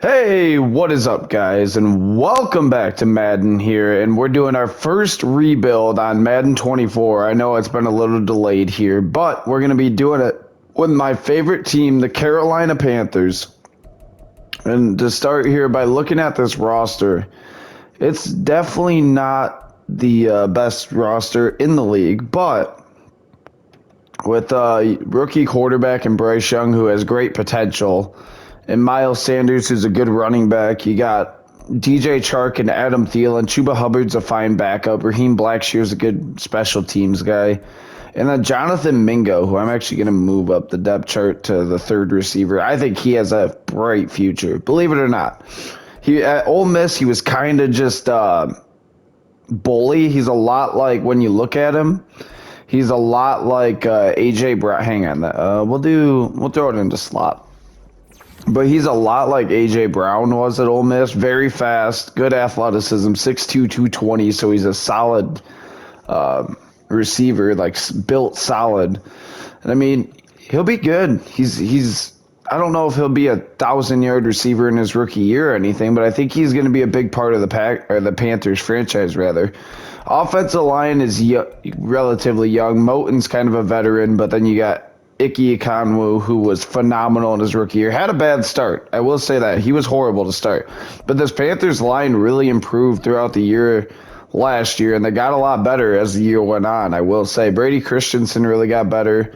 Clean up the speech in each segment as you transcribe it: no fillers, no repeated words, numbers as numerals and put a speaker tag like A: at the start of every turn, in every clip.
A: Hey, what is up, guys? And welcome back to Madden here. And we're doing our first rebuild on Madden 24. I know it's been a little delayed here, but we're going to be doing it with my favorite team, the Carolina Panthers. And to start here by looking at this roster, it's definitely not the best roster in the league, but with rookie quarterback and Bryce Young, who has great potential, and Miles Sanders, who's a good running back. You got DJ Chark and Adam Thielen. Chuba Hubbard's a fine backup. Raheem Blackshear's a good special teams guy. And then Jonathan Mingo, who I'm actually going to move up the depth chart to the third receiver. I think he has a bright future, believe it or not. He at Ole Miss, he was kind of just bully. He's a lot like, when you look at him, he's a lot like AJ Brown. Hang on, we'll throw it into slot. But he's a lot like A.J. Brown was at Ole Miss. Very fast, good athleticism, 6'2", 220, so he's a solid receiver, like built solid. And I mean, he'll be good. He's I don't know if he'll be a 1,000-yard receiver in his rookie year or anything, but I think he's going to be a big part of the Panthers franchise, rather. Offensive line is relatively young. Moton's kind of a veteran, but then you got Ike Ekonwu, who was phenomenal in his rookie year. Had a bad start. I will say that. He was horrible to start. But this Panthers line really improved throughout the year last year, and they got a lot better as the year went on, I will say. Brady Christensen really got better.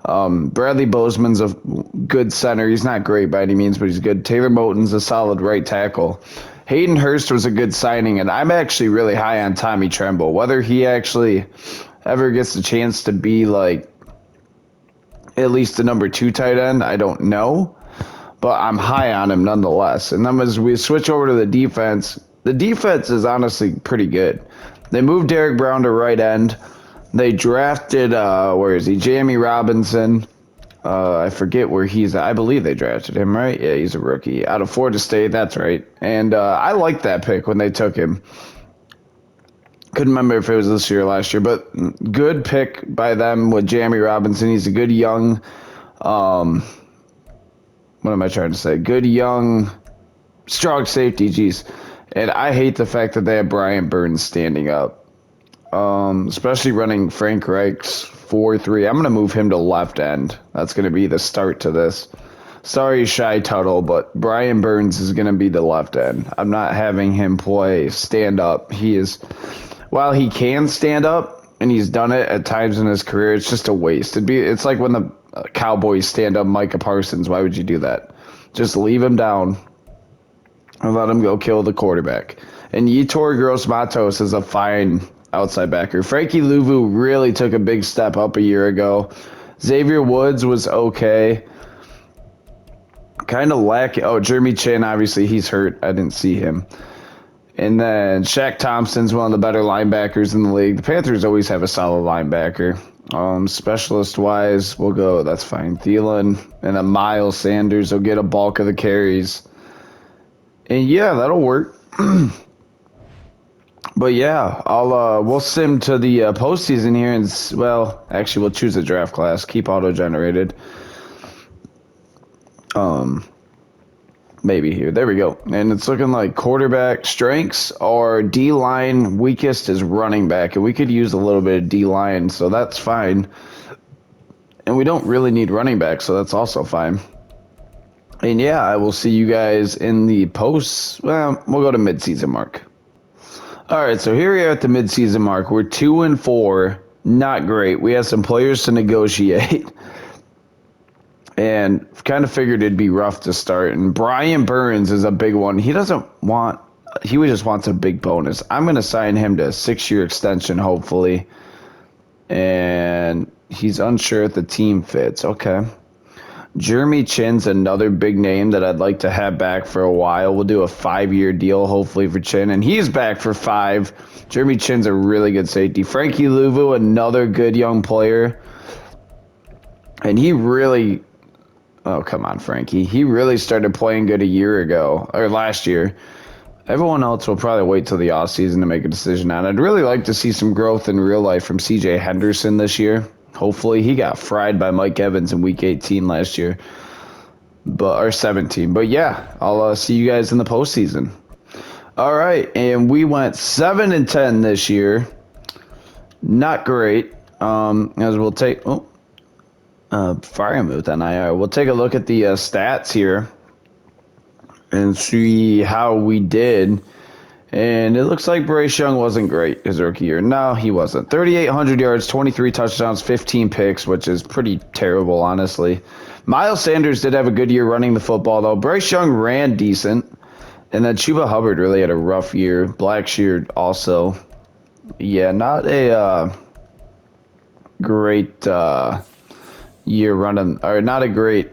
A: Bradley Bozeman's a good center. He's not great by any means, but he's good. Taylor Moton's a solid right tackle. Hayden Hurst was a good signing, and I'm actually really high on Tommy Tremble. Whether he actually ever gets a chance to be like at least the number 2 tight end, I don't know, but I'm high on him nonetheless. And then as we switch over to the defense is honestly pretty good. They moved Derek Brown to right end. They drafted, where is he? Jamie Robinson. I forget where he's at. I believe they drafted him, right? Yeah, he's a rookie out of Florida State. That's right. And I liked that pick when they took him. Couldn't remember if it was this year or last year, but good pick by them with Jamie Robinson. He's a good young, what am I trying to say? Good young, strong safety, geez. And I hate the fact that they have Brian Burns standing up, especially running Frank Reich's 4-3. I'm going to move him to left end. That's going to be the start to this. Sorry, Shy Tuttle, but Brian Burns is going to be the left end. I'm not having him play stand up. While he can stand up, and he's done it at times in his career, it's just a waste. It's like when the Cowboys stand up Micah Parsons. Why would you do that? Just leave him down and let him go kill the quarterback. And Yetur Gross-Matos is a fine outside backer. Frankie Louvu really took a big step up a year ago. Xavier Woods was okay. Kind of lacking. Oh, Jeremy Chin, obviously, he's hurt. I didn't see him. And then Shaq Thompson's one of the better linebackers in the league. The Panthers always have a solid linebacker. Specialist-wise, we'll go, that's fine. Thielen and then Miles Sanders will get a bulk of the carries. And yeah, that'll work. But yeah, we'll sim to the postseason here, and well, actually, we'll choose a draft class. Keep auto-generated. Maybe here. There we go. And it's looking like quarterback strengths or D-line weakest is running back. And we could use a little bit of D-line, so that's fine. And we don't really need running back, so that's also fine. And yeah, I will see you guys in the posts. Well, we'll go to midseason mark. All right, so here we are at the midseason mark. We're 2-4. Not great. We have some players to negotiate. And kind of figured it'd be rough to start. And Brian Burns is a big one. He just wants a big bonus. I'm going to sign him to a 6-year extension, hopefully. And he's unsure if the team fits. Okay. Jeremy Chin's another big name that I'd like to have back for a while. We'll do a 5-year deal, hopefully, for Chin. And he's back for 5. Jeremy Chin's a really good safety. Frankie Louvu, another good young player. And he really... Oh, come on, Frankie. He really started playing good a year ago, or last year. Everyone else will probably wait till the offseason to make a decision on it. I'd really like to see some growth in real life from C.J. Henderson this year. Hopefully. He got fried by Mike Evans in Week 18 last year. but or 17. But yeah, I'll see you guys in the postseason. All right, and we went 7-10 this year. Not great. As we'll take fire move on IR. We'll take a look at the stats here and see how we did. And it looks like Bryce Young wasn't great his rookie year. No, he wasn't. 3,800 yards, 23 touchdowns, 15 picks, which is pretty terrible, honestly. Miles Sanders did have a good year running the football, though. Bryce Young ran decent. And then Chuba Hubbard really had a rough year. Blackshear also. Yeah, not a great year running, or not a great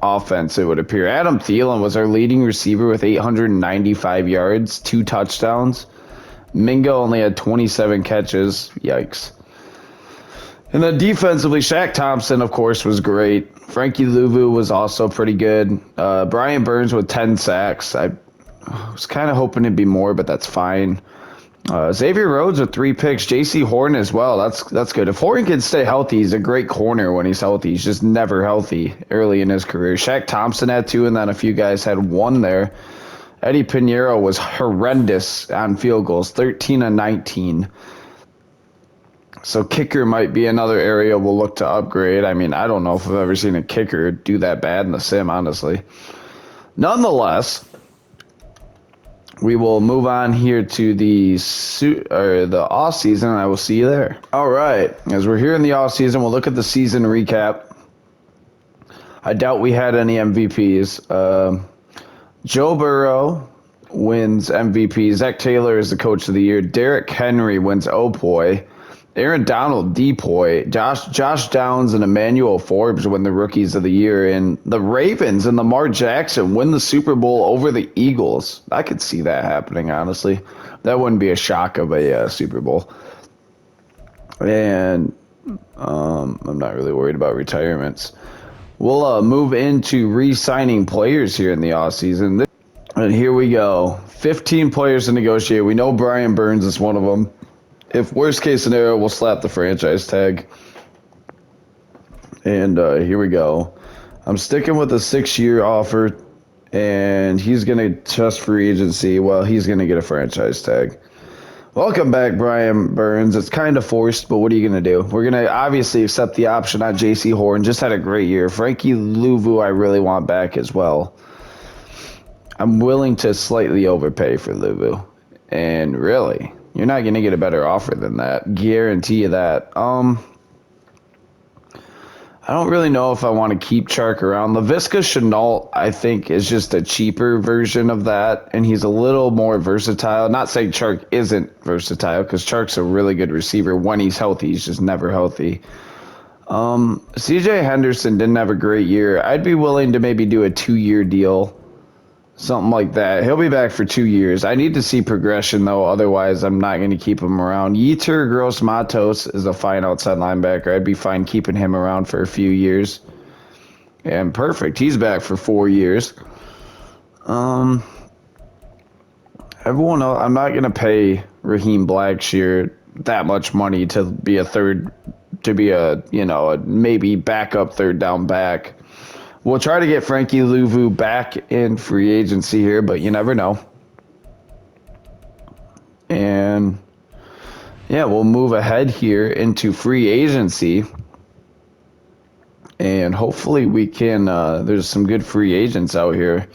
A: offense, it would appear. Adam Thielen was our leading receiver with 895 yards, 2 touchdowns. Mingo only had 27 catches. Yikes. And then defensively, Shaq Thompson, of course, was great. Frankie Louvu was also pretty good. Brian Burns with 10 sacks. I was kind of hoping it'd be more, but that's fine. Xavier Rhodes with 3 picks. J.C. Horn as well. That's good. If Horn can stay healthy, he's a great corner when he's healthy. He's just never healthy early in his career. Shaq Thompson had 2, and then a few guys had 1 there. Eddie Pinheiro was horrendous on field goals, 13 and 19. So kicker might be another area we'll look to upgrade. I mean, I don't know if I've ever seen a kicker do that bad in the sim, honestly. Nonetheless, we will move on here to the off season, and I will see you there. All right, as we're here in the off season, we'll look at the season recap. I doubt we had any MVPs. Joe Burrow wins MVP. Zach Taylor is the coach of the year. Derrick Henry wins OPOY. Aaron Donald, DPOY. Josh Downs and Emmanuel Forbes win the Rookies of the Year. And the Ravens and Lamar Jackson win the Super Bowl over the Eagles. I could see that happening, honestly. That wouldn't be a shock of a Super Bowl. And I'm not really worried about retirements. We'll move into re-signing players here in the offseason. And here we go. 15 players to negotiate. We know Brian Burns is one of them. If worst case scenario, we'll slap the franchise tag. And here we go. I'm sticking with a 6-year offer, and he's going to test free agency. Well, he's going to get a franchise tag. Welcome back, Brian Burns. It's kind of forced, but what are you going to do? We're going to obviously accept the option on J.C. Horn. Just had a great year. Frankie Louvu I really want back as well. I'm willing to slightly overpay for Louvu. And really, you're not going to get a better offer than that. Guarantee you that. I don't really know if I want to keep Chark around. LaVisca Chenault, I think, is just a cheaper version of that, and he's a little more versatile. Not saying Chark isn't versatile, because Chark's a really good receiver when he's healthy. He's just never healthy. CJ Henderson didn't have a great year. I'd be willing to maybe do a 2-year deal. Something like that. He'll be back for 2 years. I need to see progression, though. Otherwise, I'm not going to keep him around. Yetur Gross-Matos is a fine outside linebacker. I'd be fine keeping him around for a few years. And perfect. He's back for 4 years. Everyone else, I'm not going to pay Raheem Blackshear that much money to be a maybe backup third down back. We'll try to get Frankie Louvu back in free agency here, but you never know. And yeah, we'll move ahead here into free agency. And hopefully we can, there's some good free agents out here.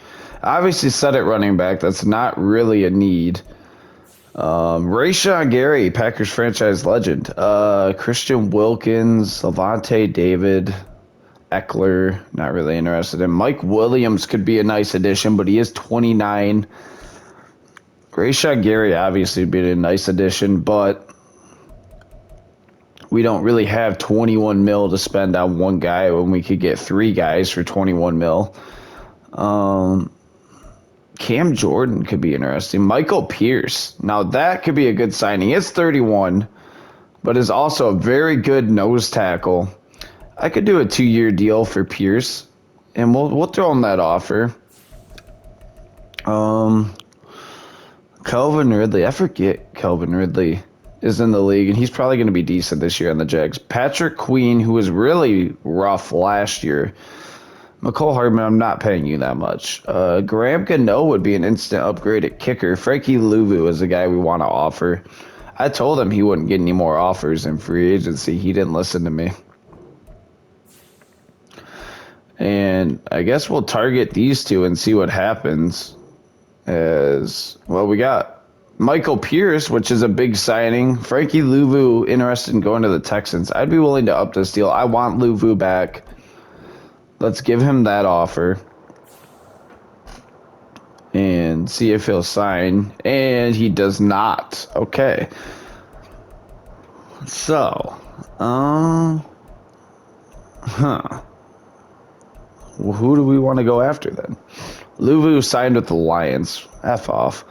A: Obviously set at running back. That's not really a need. Rashawn Gary, Packers franchise legend. Christian Wilkins, Levante David, Eckler, not really interested in. Mike Williams could be a nice addition, but he is 29. Rashawn Gary obviously would be a nice addition, but we don't really have 21 mil to spend on one guy when we could get 3 guys for 21 mil. Cam Jordan could be interesting. Michael Pierce. Now that could be a good signing. It's 31, but is also a very good nose tackle. I could do a 2-year deal for Pierce, and we'll throw him that offer. Calvin Ridley. I forget Calvin Ridley is in the league, and he's probably going to be decent this year on the Jags. Patrick Queen, who was really rough last year. McCole Hardman, I'm not paying you that much. Graham Gano would be an instant upgrade at kicker. Frankie Louvu is the guy we want to offer. I told him he wouldn't get any more offers in free agency. He didn't listen to me. And I guess we'll target these two and see what happens. As well, we got Michael Pierce, which is a big signing. Frankie Louvu interested in going to the Texans. I'd be willing to up this deal. I want Louvu back. Let's give him that offer and see if he'll sign. And he does not. Okay. So, well, who do we want to go after then? Louvu signed with the Lions. F off.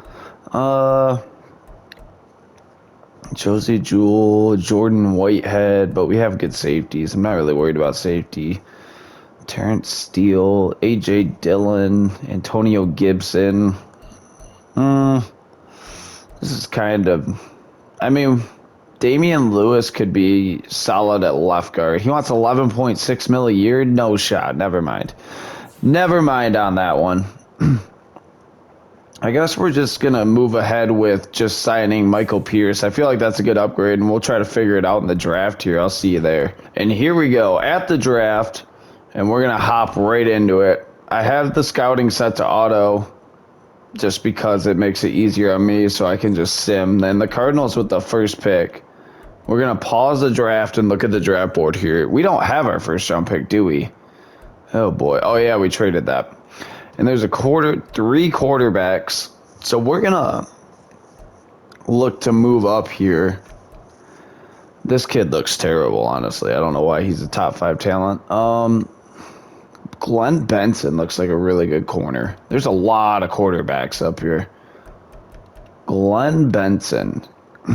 A: Josie Jewell, Jordan Whitehead, but we have good safeties. I'm not really worried about safety. Terrence Steele, A.J. Dillon, Antonio Gibson. This is kind of... I mean, Damian Lewis could be solid at left guard. He wants 11.6 mil a year? No shot. Never mind. Never mind on that one. I guess we're just going to move ahead with just signing Michael Pierce. I feel like that's a good upgrade, and we'll try to figure it out in the draft here. I'll see you there. And here we go at the draft, and we're going to hop right into it. I have the scouting set to auto just because it makes it easier on me so I can just sim. Then the Cardinals with the first pick. We're going to pause the draft and look at the draft board here. We don't have our first round pick, do we? Oh, boy. Oh, yeah, we traded that. And there's three quarterbacks. So we're going to look to move up here. This kid looks terrible, honestly. I don't know why he's a top 5 talent. Glenn Benson looks like a really good corner. There's a lot of quarterbacks up here. Glenn Benson.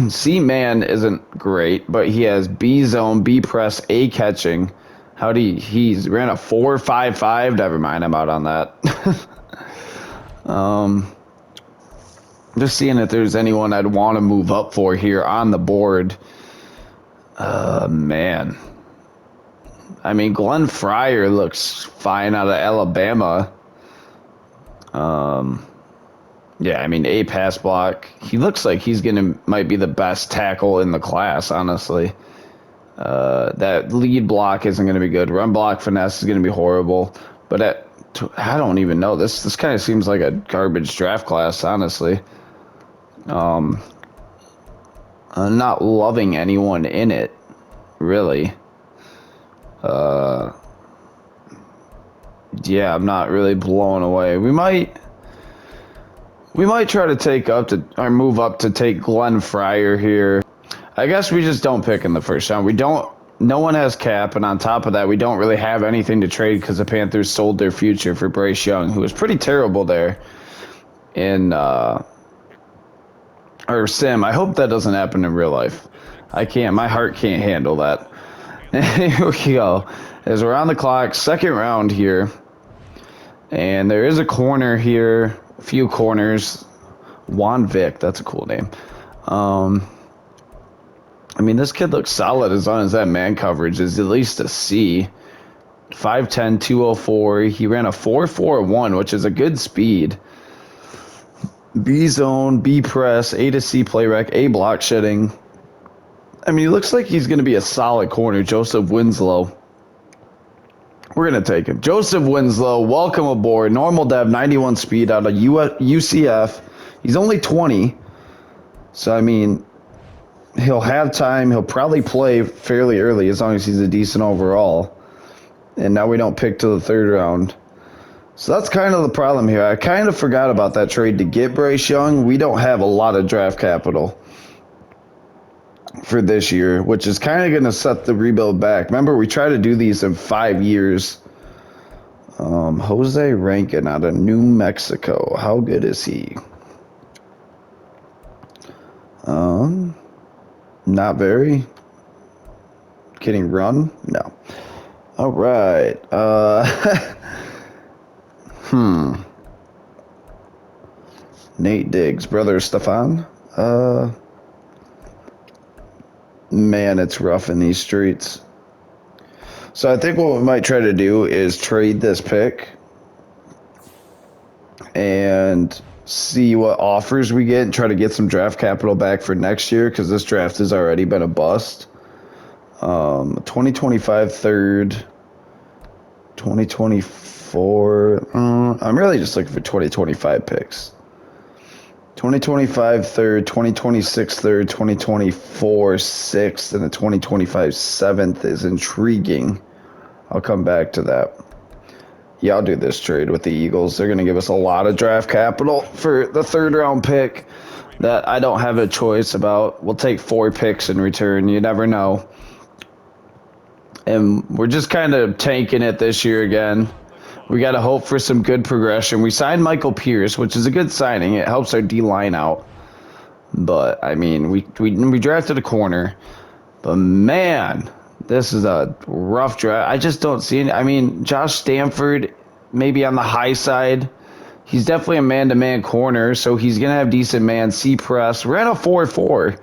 A: C-Man isn't great, but he has B zone, B press, A catching. He's ran a 4.55. Never mind, I'm out on that. Just seeing if there's anyone I'd want to move up for here on the board. Man. I mean, Glenn Fryer looks fine out of Alabama. Yeah, I mean, A pass block. He looks like might be the best tackle in the class, honestly. That lead block isn't going to be good. Run block finesse is going to be horrible. But I don't even know. This kind of seems like a garbage draft class, honestly. I'm not loving anyone in it, really. Yeah, I'm not really blown away. We might try to move up to take Glenn Fryer here. I guess we just don't pick in the first round. No one has cap, and on top of that, we don't really have anything to trade because the Panthers sold their future for Bryce Young, who was pretty terrible there in our sim. I hope that doesn't happen in real life. My heart can't handle that. Here we go. As we're on the clock, second round here. And there is a corner here, a few corners. Juan Vick, that's a cool name. I mean, this kid looks solid as long as that man coverage is at least a C. 5'10", 204. He ran a 4.41, which is a good speed. B zone, B press, A to C play rec, A block shedding. I mean, he looks like he's going to be a solid corner. Joseph Winslow. We're going to take him. Joseph Winslow, welcome aboard. Normal dev, 91 speed out of UCF. He's only 20. So, I mean, he'll have time. He'll probably play fairly early as long as he's a decent overall. And now we don't pick till the third round. So that's kind of the problem here. I kind of forgot about that trade to get Bryce Young. We don't have a lot of draft capital for this year, which is kind of going to set the rebuild back. Remember, we try to do these in 5 years. Jose Rankin out of New Mexico. How good is he? Not very. Can he run? No. All right. Nate Diggs, brother Stefan. Man, it's rough in these streets. So I think what we might try to do is trade this pick and see what offers we get and try to get some draft capital back for next year because this draft has already been a bust. 2025 third, 2024. I'm really just looking for 2025 picks. 2025 third, 2026 third, 2024 sixth, and the 2025 seventh is intriguing. I'll come back to that. Yeah, I'll do this trade with the Eagles. They're going to give us a lot of draft capital for the third round pick that I don't have a choice about. We'll take 4 picks in return. You never know. And we're just kind of tanking it this year again. We got to hope for some good progression. We signed Michael Pierce, which is a good signing. It helps our D-line out. But, I mean, we drafted a corner. But, man, this is a rough draft. I just don't see any. I mean, Josh Stanford, maybe on the high side. He's definitely a man-to-man corner, so he's going to have decent man C-press. We're at a 4-4.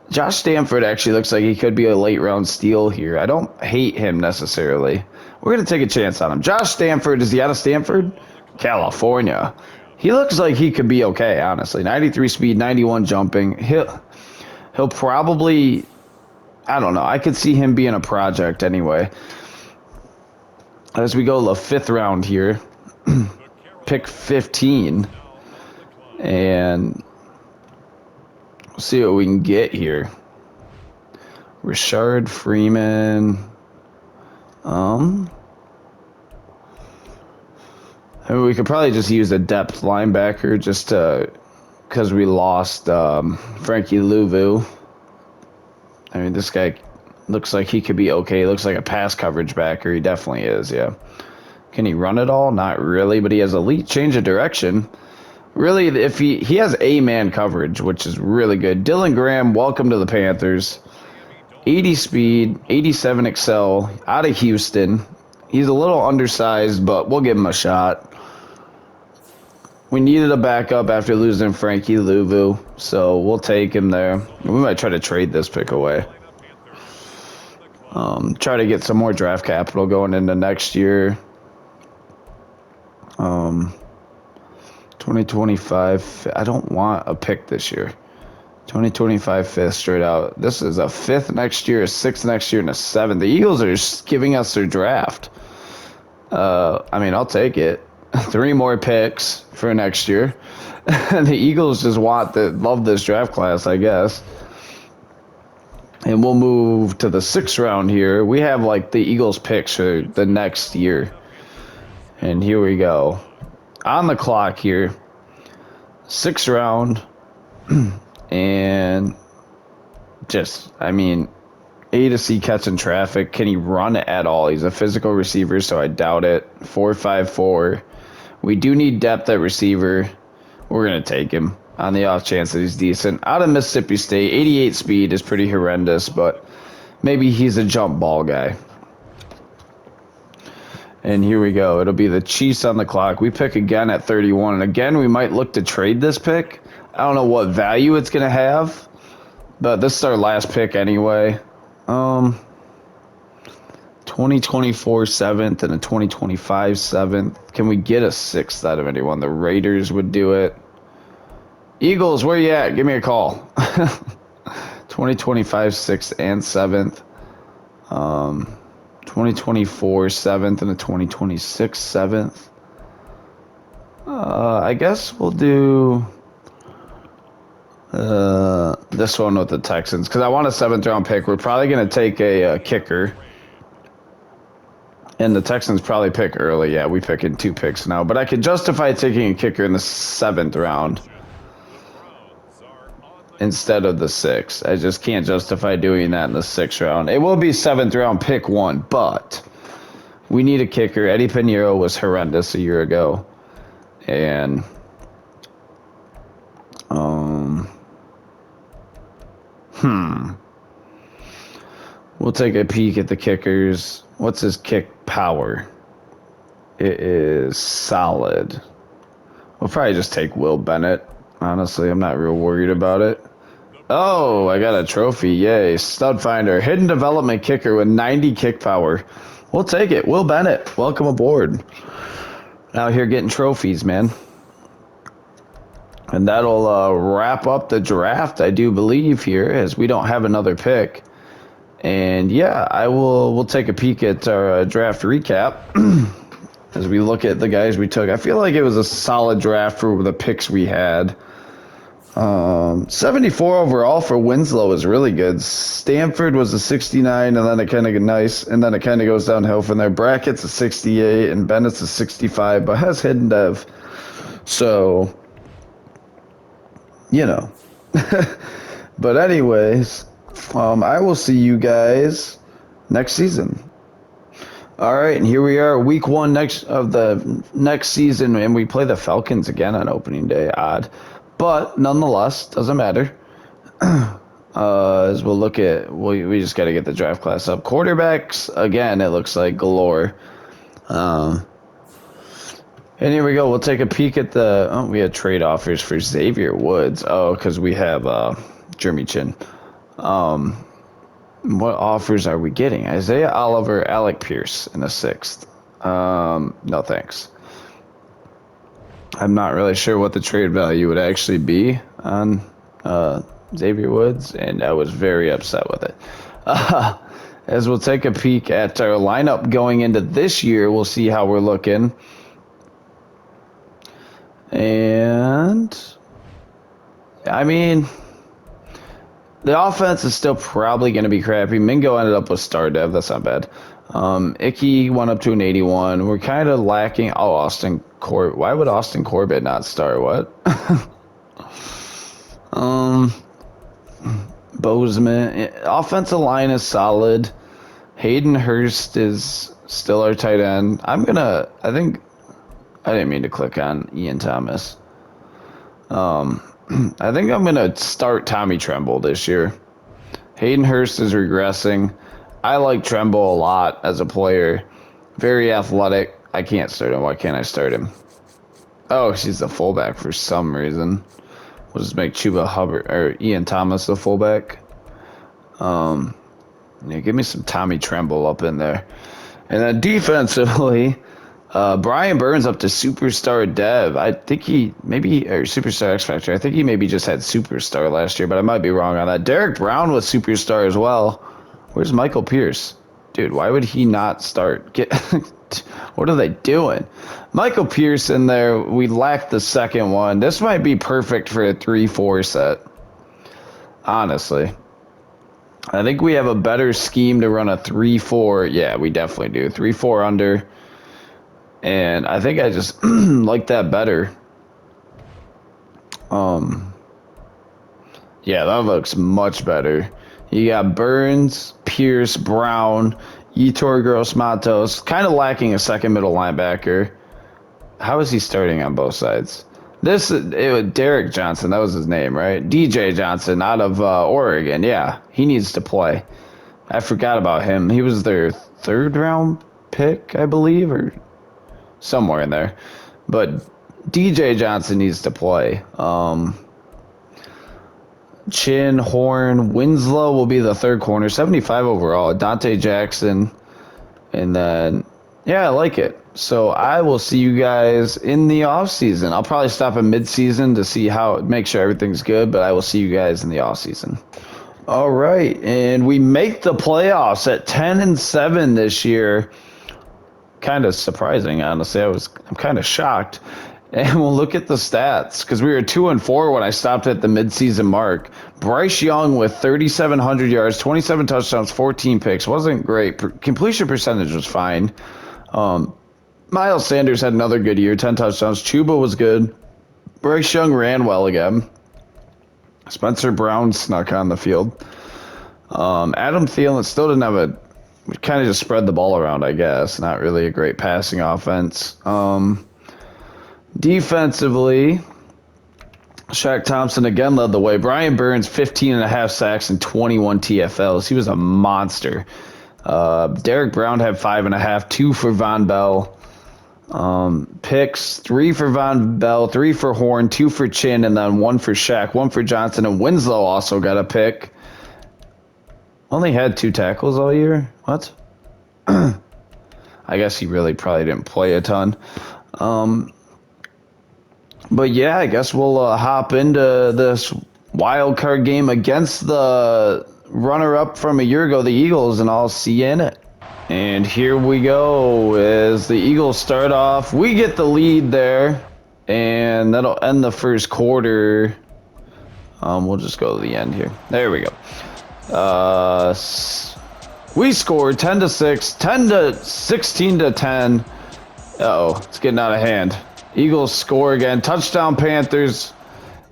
A: Josh Stanford actually looks like he could be a late-round steal here. I don't hate him necessarily. We're going to take a chance on him. Josh Stanford, is he out of Stanford? California. He looks like he could be okay, honestly. 93 speed, 91 jumping. He'll probably, I don't know. I could see him being a project anyway. As we go to the 5th round here, pick 15. And we'll see what we can get here. Rashard Freeman. I mean, we could probably just use a depth linebacker just because we lost Frankie Louvu. I mean, this guy looks like he could be okay. He looks like a pass coverage backer. He definitely is, yeah. Can he run it all? Not really, but he has elite change of direction. Really, if he has A-man coverage, which is really good. Dylan Graham, welcome to the Panthers. 80 speed, 87 excel, out of Houston. He's a little undersized, but we'll give him a shot. We needed a backup after losing Frankie Louvu, so we'll take him there. We might try to trade this pick away. Try to get some more draft capital going into next year. 2025, I don't want a pick this year. 2025 5th straight out. This is a 5th next year, a 6th next year, and a 7th. The Eagles are just giving us their draft. I mean, I'll take it. 3 more picks for next year. The Eagles just love this draft class, I guess. And we'll move to the 6th round here. We have like the Eagles picks for the next year. And here we go. On the clock here. 6th round. And just, I mean, A to C catching traffic. Can he run at all? He's a physical receiver, so I doubt it. 4.54. We do need depth at receiver. We're going to take him on the off chance that he's decent. Out of Mississippi State, 88 speed is pretty horrendous, but maybe he's a jump ball guy. And here we go. It'll be the Chiefs on the clock. We pick again at 31. And again, we might look to trade this pick. I don't know what value it's going to have, but this is our last pick anyway. 2024 7th and a 2025 7th. Can we get a 6th out of anyone? The Raiders would do it. Eagles, where you at? Give me a call. 2025 6th and 7th. 2024 7th and a 2026 7th. I guess we'll do this one with the Texans because I want a 7th round pick. We're probably going to take a kicker. And the Texans probably pick early. Yeah, we pick in 2 picks now. But I could justify taking a kicker in the 7th round instead of the 6th. I just can't justify doing that in the 6th round. It will be 7th round, pick 1. But we need a kicker. Eddie Pinheiro was horrendous a year ago. And we'll take a peek at the kickers. What's his kick power? It is solid. We'll probably just take Will Bennett. Honestly, I'm not real worried about it. Oh, I got a trophy. Yay. Stud finder. Hidden development kicker with 90 kick power. We'll take it. Will Bennett, welcome aboard. Out here getting trophies, man. And that'll wrap up the draft, I do believe, here, as we don't have another pick. And yeah, we'll take a peek at our draft recap as we look at the guys we took. I feel like it was a solid draft for the picks we had. 74 overall for Winslow is really good. Stanford was a 69, and then it kind of nice, and then it kind of goes downhill from there. Brackett's a 68, and Bennett's a 65, but has hidden dev. So, you know. But anyways, I will see you guys next season. All right, and here we are, week 1 of the next season, and we play the Falcons again on opening day. Odd. But nonetheless, doesn't matter. As we'll look at, we just got to get the draft class up. Quarterbacks, again, it looks like galore. And here we go. We'll take a peek at we had trade offers for Xavier Woods. Oh, because we have Jeremy Chin. What offers are we getting? Isaiah Oliver, Alec Pierce in the 6th. No thanks. I'm not really sure what the trade value would actually be on Xavier Woods, and I was very upset with it. As we'll take a peek at our lineup going into this year, we'll see how we're looking. And, I mean, the offense is still probably going to be crappy. Mingo ended up with star dev. That's not bad. Icky went up to an 81. We're kind of lacking. Oh, Austin Corbett. Why would Austin Corbett not start? What? Bozeman. Offensive line is solid. Hayden Hurst is still our tight end. I didn't mean to click on Ian Thomas. I think I'm going to start Tommy Tremble this year. Hayden Hurst is regressing. I like Tremble a lot as a player. Very athletic. I can't start him. Why can't I start him? Oh, she's the fullback for some reason. We'll just make Chuba Hubbard or Ian Thomas the fullback. Yeah, give me some Tommy Tremble up in there. And then defensively, Brian Burns up to Superstar Dev. I think or Superstar X Factor. I think he maybe just had Superstar last year, but I might be wrong on that. Derek Brown was Superstar as well. Where's Michael Pierce? Dude, why would he not start? What are they doing? Michael Pierce in there. We lack the second one. This might be perfect for a 3-4 set. Honestly. I think we have a better scheme to run a 3-4. Yeah, we definitely do. 3-4 under. And I think I just like that better. Yeah, that looks much better. You got Burns, Pierce, Brown, Yetur Gross-Matos. Kind of lacking a second middle linebacker. How is he starting on both sides? It was Derek Johnson. That was his name, right? DJ Johnson out of Oregon. Yeah, he needs to play. I forgot about him. He was their 3rd round pick, I believe, or somewhere in there. But DJ Johnson needs to play. Chin, Horn, Winslow will be the 3rd corner, 75 overall. Dante Jackson, and then yeah, I like it. So I will see you guys in the off season. I'll probably stop in mid season to make sure everything's good, but I will see you guys in the off season. All right, and we make the playoffs at 10-7 this year. Kind of surprising, honestly. I'm kind of shocked. And we'll look at the stats because we were 2-4 when I stopped at the midseason mark. Bryce Young with 3,700 yards, 27 touchdowns, 14 picks. Wasn't great. Completion percentage was fine. Miles Sanders had another good year, 10 touchdowns. Chuba was good. Bryce Young ran well again. Spencer Brown snuck on the field. Adam Thielen still didn't have we kind of just spread the ball around, I guess. Not really a great passing offense. Defensively, Shaq Thompson again led the way. Brian Burns, 15.5 sacks and 21 TFLs. He was a monster. Derek Brown had 5.5, 2 for Von Bell. Picks, 3 for Von Bell, 3 for Horn, 2 for Chin, and then 1 for Shaq, 1 for Johnson, and Winslow also got a pick. Only had 2 tackles all year? What? I guess he really probably didn't play a ton. But yeah, I guess we'll hop into this wild card game against the runner-up from a year ago, the Eagles, and I'll see you in it. And here we go as the Eagles start off. We get the lead there, and that'll end the first quarter. We'll just go to the end here. There we go. We scored 10-6, 16-10. Uh-oh, it's getting out of hand. Eagles score again. Touchdown Panthers,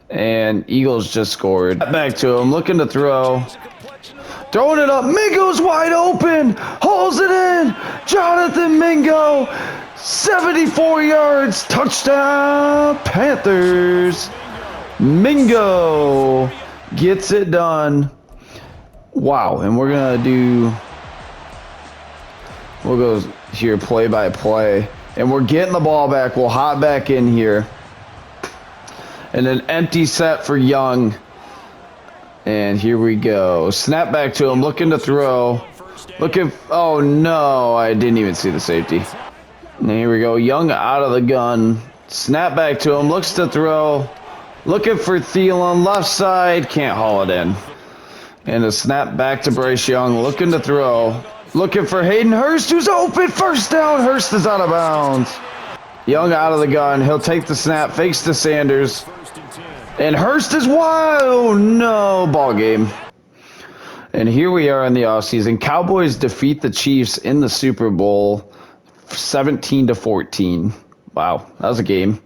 A: and Eagles just scored. Back to him, looking to throw. Throwing it up, Mingo's wide open, hauls it in, Jonathan Mingo, 74 yards, touchdown, Panthers. Mingo gets it done. Wow, and we'll go here play by play, and we're getting the ball back. We'll hop back in here, and an empty set for Young. And here we go. Snap back to him, looking to throw. Oh no, I didn't even see the safety. And here we go. Young out of the gun. Snap back to him, looks to throw. Looking for Thielen, left side, can't haul it in. And a snap back to Bryce Young, looking to throw. Looking for Hayden Hurst, who's open. First down, Hurst is out of bounds. Young out of the gun. He'll take the snap, fakes to Sanders. And Hurst is wide. Oh no, ball game. And here we are in the offseason. Cowboys defeat the Chiefs in the Super Bowl 17-14. Wow, that was a game.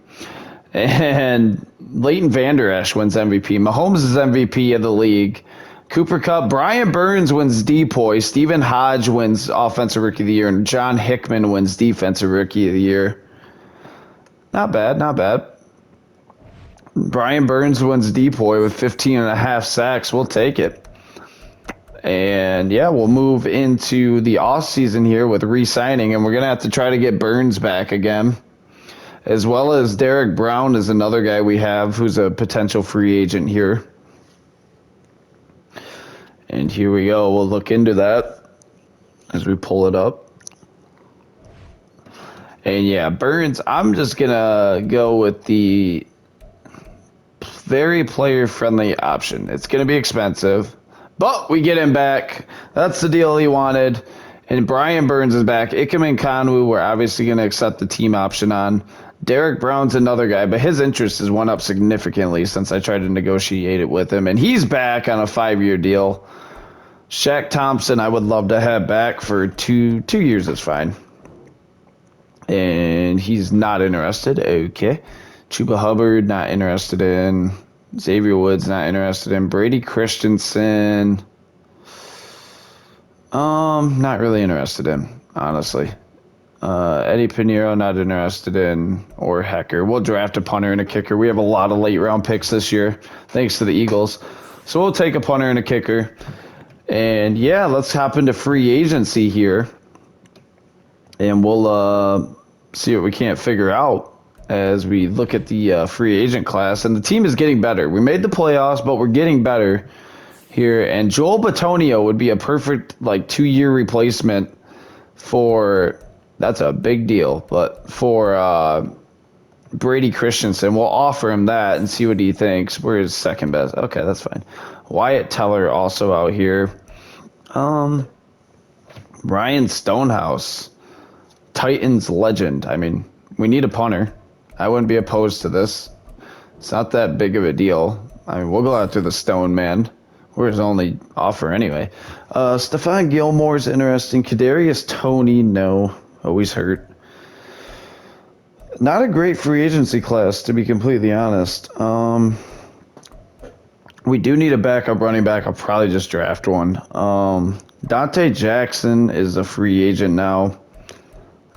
A: And Leighton Vander Esch wins MVP. Mahomes is MVP of the league. Cooper Kupp, Brian Burns wins DPOY. Stephen Hodge wins Offensive Rookie of the Year. And John Hickman wins Defensive Rookie of the Year. Not bad, not bad. Brian Burns wins DPOY with 15.5 sacks. We'll take it. And yeah, we'll move into the offseason here with re-signing, and we're going to have to try to get Burns back again. As well as Derek Brown is another guy we have who's a potential free agent here. And here we go. We'll look into that as we pull it up. And yeah, Burns, I'm just going to go with the very player-friendly option. It's going to be expensive, but we get him back. That's the deal he wanted. And Brian Burns is back. Ikem and Konwu, we're obviously going to accept the team option on. Derek Brown's another guy, but his interest has went up significantly since I tried to negotiate it with him. And he's back on a 5-year deal. Shaq Thompson, I would love to have back for 2 years. Is fine. And he's not interested. Okay. Chuba Hubbard, not interested in. Xavier Woods, not interested in. Brady Christensen, not really interested in, honestly. Eddie Pinheiro, not interested in. Or Hecker. We'll draft a punter and a kicker. We have a lot of late round picks this year, thanks to the Eagles. So we'll take a punter and a kicker. And yeah, let's hop into free agency here. And we'll see what we can't figure out as we look at the free agent class. And the team is getting better. We made the playoffs, but we're getting better here. And Joel Bitonio would be a perfect 2-year replacement for, that's a big deal, but for Brady Christensen. We'll offer him that and see what he thinks. We're his second best. Okay, that's fine. Wyatt Teller also out here. Ryan Stonehouse, Titans legend. I mean, we need a punter. I wouldn't be opposed to this. It's not that big of a deal. I mean, we'll go after the Stone man. We're his only offer anyway. Stephon Gilmore's interesting. Kadarius Toney, no. Always hurt. Not a great free agency class, to be completely honest. We do need a backup running back. I'll probably just draft one. Dante Jackson is a free agent now.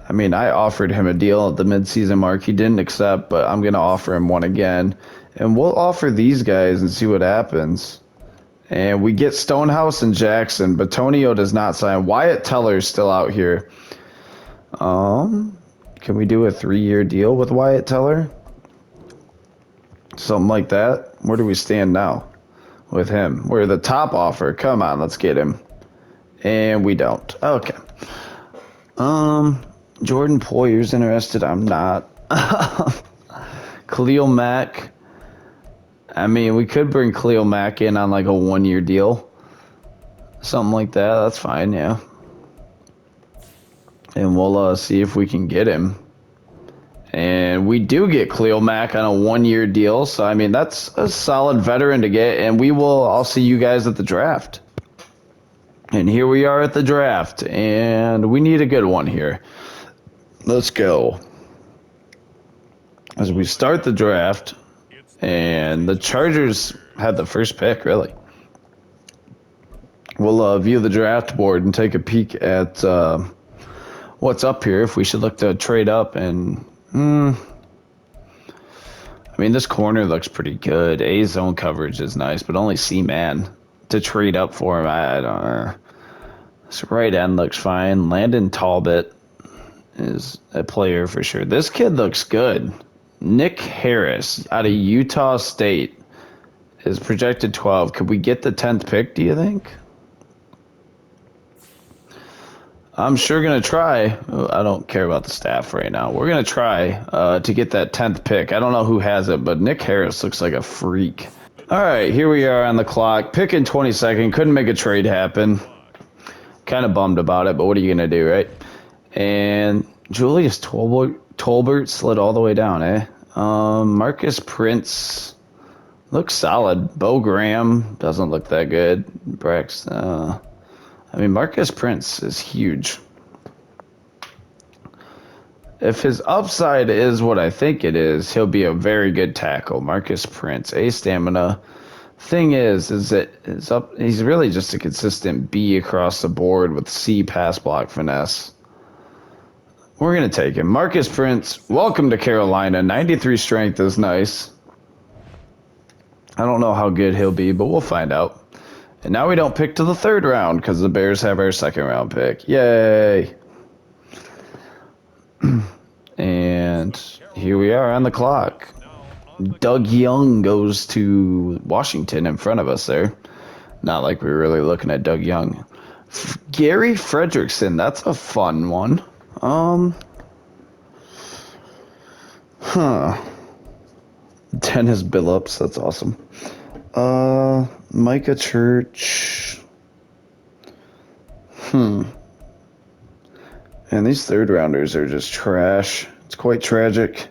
A: I mean, I offered him a deal at the midseason mark. He didn't accept, but I'm going to offer him one again. And we'll offer these guys and see what happens. And we get Stonehouse and Jackson, but Tonio does not sign. Wyatt Teller's still out here. Can we do a 3-year deal with Wyatt Teller? Something like that. Where do we stand now with him? We're the top offer. Come on, let's get him. And we don't. Okay. Jordan Poyer's interested. I'm not. Khalil Mack. I mean, we could bring Khalil Mack in on like a 1-year deal. Something like that. That's fine, yeah. And we'll see if we can get him. And we do get Khalil Mack on a 1-year deal. So, I mean, that's a solid veteran to get. And I'll see you guys at the draft. And here we are at the draft. And we need a good one here. Let's go. As we start the draft. And the Chargers had the first pick, really. We'll view the draft board and take a peek at what's up here. If we should look to trade up and... I mean, this corner looks pretty good. A zone coverage is nice, but only C-man to trade up for him. I don't know. This right end looks fine. Landon Talbot is a player for sure. This kid looks good. Nick Harris out of Utah State is projected 12. Could we get the 10th pick, do you think? I'm sure going to try. I don't care about the staff right now. We're going to try to get that 10th pick. I don't know who has it, but Nick Harris looks like a freak. All right, here we are on the clock. Pick in 22nd. Couldn't make a trade happen. Kind of bummed about it, but what are you going to do, right? And Julius Tolbert slid all the way down, eh? Marcus Prince looks solid. Bo Graham doesn't look that good. I mean, Marcus Prince is huge. If his upside is what I think it is, he'll be a very good tackle. Marcus Prince, A stamina. Thing is that he's really just a consistent B across the board with C pass block finesse. We're going to take him. Marcus Prince, welcome to Carolina. 93 strength is nice. I don't know how good he'll be, but we'll find out. And now we don't pick to the 3rd round because the Bears have our 2nd round pick. Yay. And here we are on the clock. Doug Young goes to Washington in front of us there. Not like we were really looking at Doug Young. Gary Fredrickson, that's a fun one. Dennis Billups, that's awesome. Micah Church. And these 3rd rounders are just trash. It's quite tragic.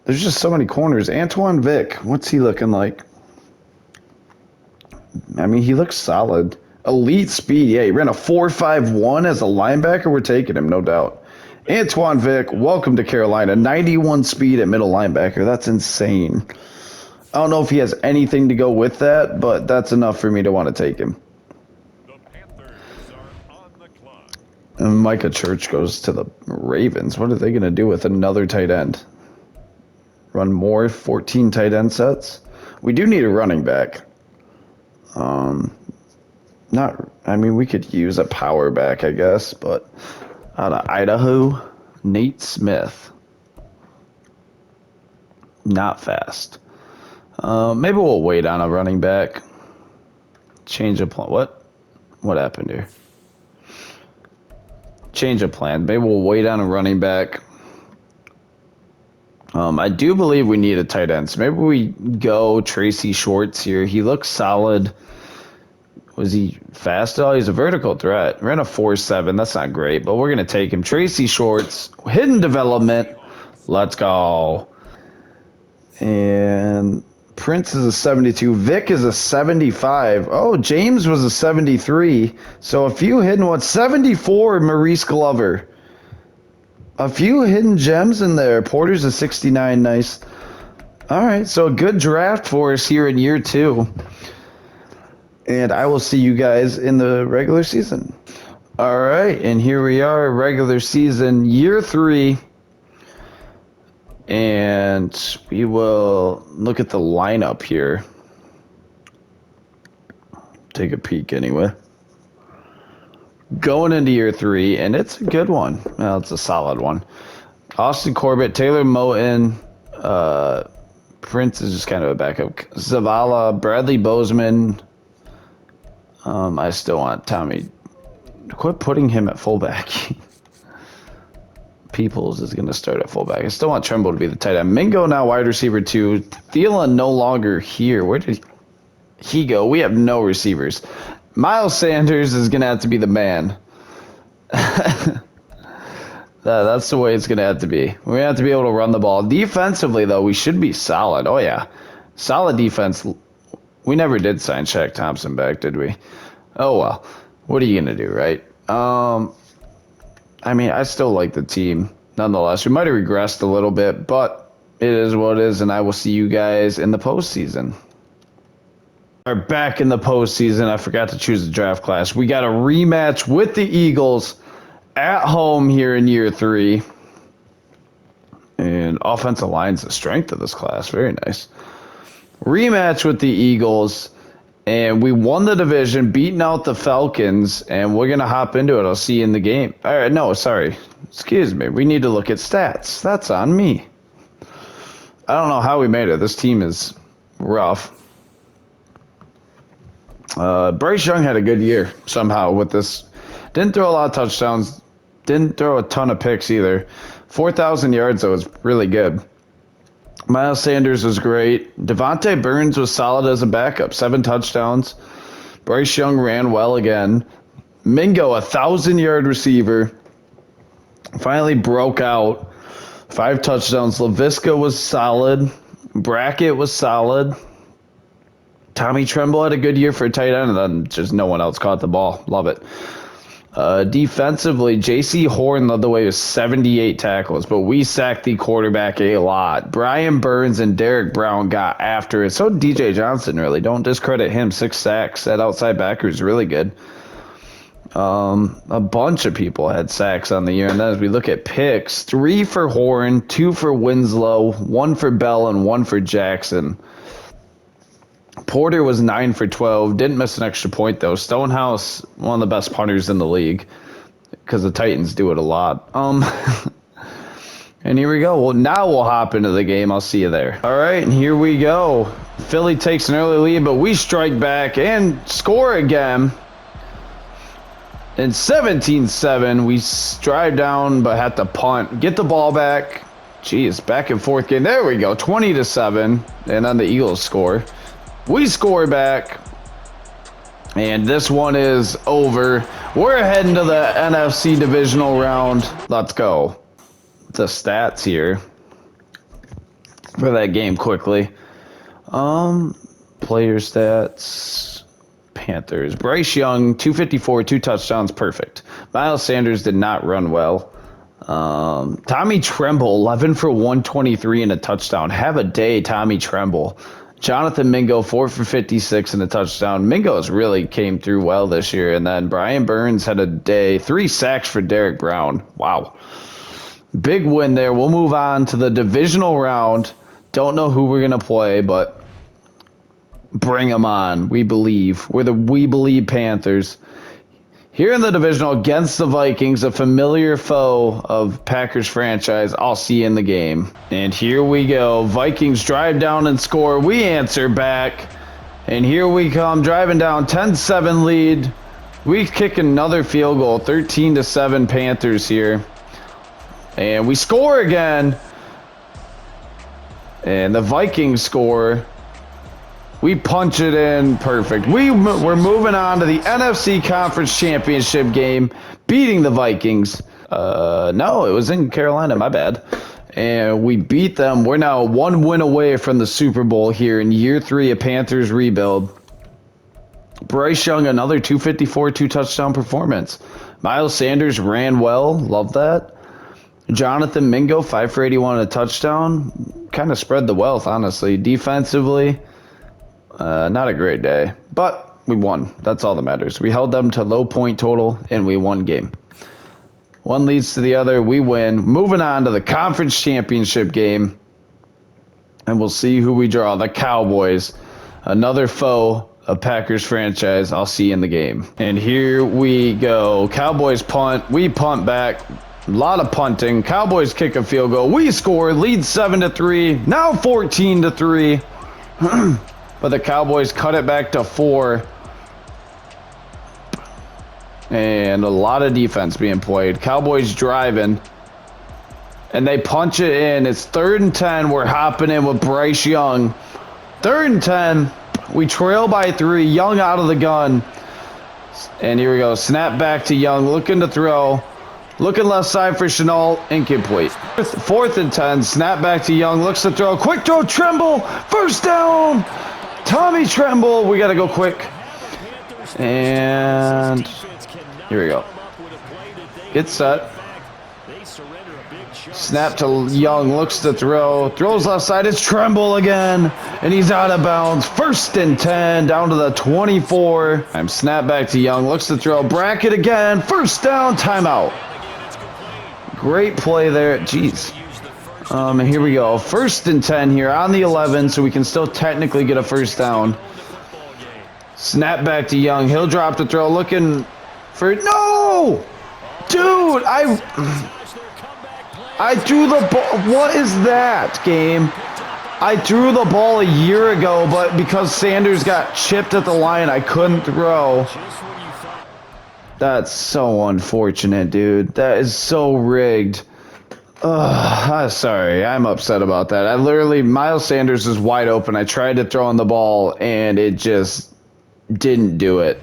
A: There's just so many corners. Antoine Vick, what's he looking like? I mean, he looks solid. Elite speed. Yeah, he ran a 4.51 as a linebacker. We're taking him, no doubt. Antoine Vick, welcome to Carolina. 91 speed at middle linebacker. That's insane. I don't know if he has anything to go with that, but that's enough for me to want to take him.
B: The Panthers are on the clock.
A: And Micah Church goes to the Ravens. What are they going to do with another tight end? Run more 14 tight end sets? We do need a running back. We could use a power back, I guess, but out of Idaho, Nate Smith. Not fast. Maybe we'll wait on a running back. Change of plan. What happened here? Change of plan. Maybe we'll wait on a running back. I do believe we need a tight end. So maybe we go Tracy Shorts here. He looks solid. Was he fast? Oh, he's a vertical threat. Ran a 4.7. That's not great, but we're going to take him. Tracy Shorts. Hidden development. Let's go. And Prince is a 72. Vic is a 75. Oh, James was a 73. So a few hidden ones. 74, Maurice Glover. A few hidden gems in there. Porter's a 69. Nice. All right, so a good draft for us here in year 2. And I will see you guys in the regular season. All right, and here we are, regular season, year 3. And we will look at the lineup here. take a peek anyway. Going into year 3, and it's a good one. Well, it's a solid one. Austin Corbett, Taylor Moton, Prince is just kind of a backup. Zavala, Bradley Bozeman. I still want Tommy. Quit putting him at fullback. Peoples is going to start at fullback. I still want Tremble to be the tight end. Mingo now wide receiver 2. Thielen no longer here. Where did he go? We have no receivers. Miles Sanders is going to have to be the man. That's the way it's going to have to be. We have to be able to run the ball. Defensively, though, we should be solid. Oh, yeah. Solid defense. We never did sign Shaq Thompson back, did we? Oh, well. What are you going to do, right? I mean, I still like the team. Nonetheless, we might have regressed a little bit, but it is what it is, and I will see you guys in the postseason. We're back in the postseason. I forgot to choose the draft class. We got a rematch with the Eagles at home here in year 3. And offensive line's the strength of this class. Very nice. Rematch with the Eagles. And we won the division, beating out the Falcons. And we're going to hop into it. I'll see you in the game. All right, no, sorry. Excuse me. We need to look at stats. That's on me. I don't know how we made it. This team is rough. Bryce Young had a good year somehow with this. Didn't throw a lot of touchdowns. Didn't throw a ton of picks either. 4,000 yards, though, was really good. Miles Sanders was great. Devontae Burns was solid as a backup. 7 touchdowns. Bryce Young ran well again. Mingo, 1,000-yard receiver. Finally broke out. 5 touchdowns. Laviska was solid. Brackett was solid. Tommy Tremble had a good year for a tight end, and then just no one else caught the ball. Love it. Defensively, J.C. Horn led the way with 78 tackles, but we sacked the quarterback a lot. Brian Burns and Derek Brown got after it. So did DJ Johnson, really. Don't discredit him. 6 sacks. That outside backer is really good. A bunch of people had sacks on the year, and then as we look at picks, 3 for Horn, 2 for Winslow, 1 for Bell, and 1 for Jackson. Porter was 9 for 12. Didn't miss an extra point, though. Stonehouse, one of the best punters in the league, because the Titans do it a lot. And here we go. Well, now we'll hop into the game. I'll see you there. All right, and here we go. Philly takes an early lead, but we strike back and score again. In 17-7, we drive down, but had to punt. Get the ball back. Jeez, back and forth game. There we go. 20-7, and then the Eagles score. We score back, and this one is over. We're heading to the NFC divisional round. Let's go. The stats here for that game quickly. Player stats. Panthers. Bryce Young, 254, 2 touchdowns, perfect. Miles Sanders did not run well. Tommy Tremble, 11 for 123 and a touchdown. Have a day, Tommy Tremble. Jonathan Mingo, 4 for 56 and a touchdown. Mingo's really came through well this year. And then Brian Burns had a day. 3 sacks for Derek Brown. Wow. Big win there. We'll move on to the divisional round. Don't know who we're going to play, but bring them on. We believe. We're the We Believe Panthers. Here in the divisional against the Vikings, a familiar foe of Packers franchise. I'll see you in the game. And here we go. Vikings drive down and score. We answer back. And here we come, driving down, 10-7 lead. We kick another field goal, 13-7 Panthers here. And we score again. And the Vikings score. We punch it in. Perfect. We're moving on to the NFC Conference Championship game, beating the Vikings. No, it was in Carolina. My bad. And we beat them. We're now 1 win away from the Super Bowl here in year 3 of Panthers rebuild. Bryce Young, another 254, 2-touchdown performance. Miles Sanders ran well. Love that. Jonathan Mingo, 5 for 81 and a touchdown. Kind of spread the wealth, honestly. Defensively, not a great day, but we won. That's all that matters. We held them to low point total, and we won game. One leads to the other. We win. Moving on to the conference championship game, and we'll see who we draw. The Cowboys, another foe of Packers franchise. I'll see you in the game. And here we go. Cowboys punt. We punt back. A lot of punting. Cowboys kick a field goal. We score. Lead 7-3. Now 14-3. But the Cowboys cut it back to 4. And a lot of defense being played. Cowboys driving. And they punch it in. It's 3rd and 10. We're hopping in with Bryce Young. 3rd and 10. We trail by 3. Young out of the gun. And here we go. Snap back to Young. Looking to throw. Looking left side for Chenault. Incomplete. 4th and 10. Snap back to Young. Looks to throw. Quick throw. Tremble. First down. Tommy Tremble. We got to go quick. And here we go. Get set. Snap to Young. Looks to throw. Throws left side. It's Tremble again. And he's out of bounds. 1st and 10. Down to the 24. I'm snap back to Young. Looks to throw. Bracket again. First down. Timeout. Great play there. Jeez. And here we go. 1st and 10 here on the 11, so we can still technically get a first down. Snap back to Young. He'll drop the throw. Looking for... No! Dude, I threw the ball. What is that, game? I threw the ball a year ago, but because Sanders got chipped at the line, I couldn't throw. That's so unfortunate, dude. That is so rigged. I'm sorry. I'm upset about that. Miles Sanders is wide open. I tried to throw on the ball, and it just didn't do it.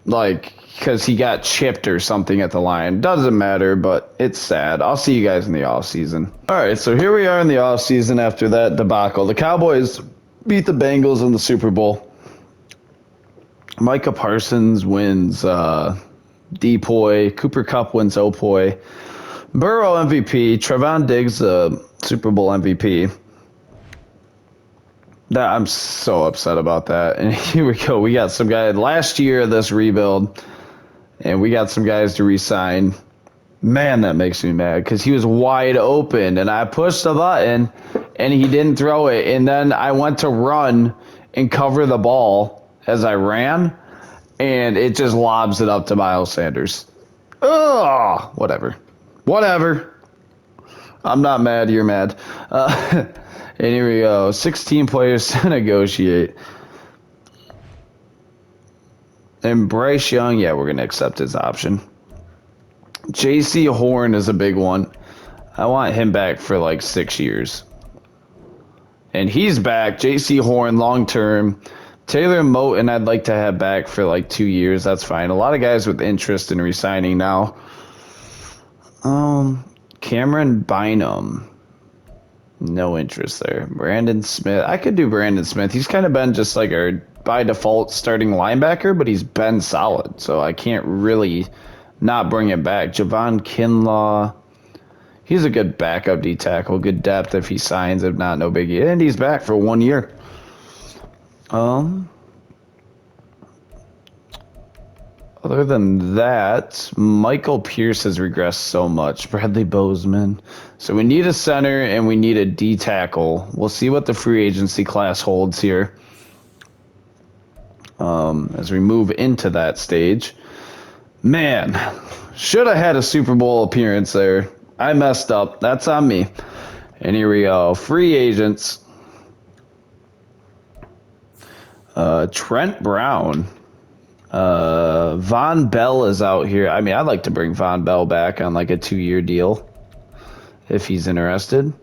A: Like, because he got chipped or something at the line. Doesn't matter, but it's sad. I'll see you guys in the offseason. All right, so here we are in the offseason after that debacle. The Cowboys beat the Bengals in the Super Bowl. Micah Parsons wins DPOY. Cooper Kupp wins OPOY. Burrow MVP. Trevon Diggs Super Bowl MVP. I'm so upset about that. And here we go. We got some guy last year of this rebuild, and we got some guys to re-sign. Man, that makes me mad because he was wide open, and I pushed the button, and he didn't throw it. And then I went to run and cover the ball as I ran, and it just lobs it up to Miles Sanders. Ugh, whatever. I'm not mad. You're mad. And here we go. 16 players to negotiate. And Bryce Young, yeah, we're going to accept his option. J.C. Horn is a big one. I want him back for like 6 years. And he's back. J.C. Horn, long term. Taylor Moton, I'd like to have back for like 2 years. That's fine. A lot of guys with interest in re-signing now. Cameron Bynum. No interest there. Brandon Smith. I could do Brandon Smith. He's kind of been just like our by default starting linebacker, but he's been solid. So I can't really not bring him back. Javon Kinlaw. He's a good backup D tackle. Good depth if he signs. If not, no biggie. And he's back for 1 year. Other than that, Michael Pierce has regressed so much. Bradley Bozeman. So we need a center and we need a D tackle. We'll see what the free agency class holds here as we move into that stage. Man, should have had a Super Bowl appearance there. I messed up. That's on me. And here we go. Free agents. Trent Brown. Von Bell is out here. I mean, I'd like to bring Von Bell back on like a 2-year deal if he's interested.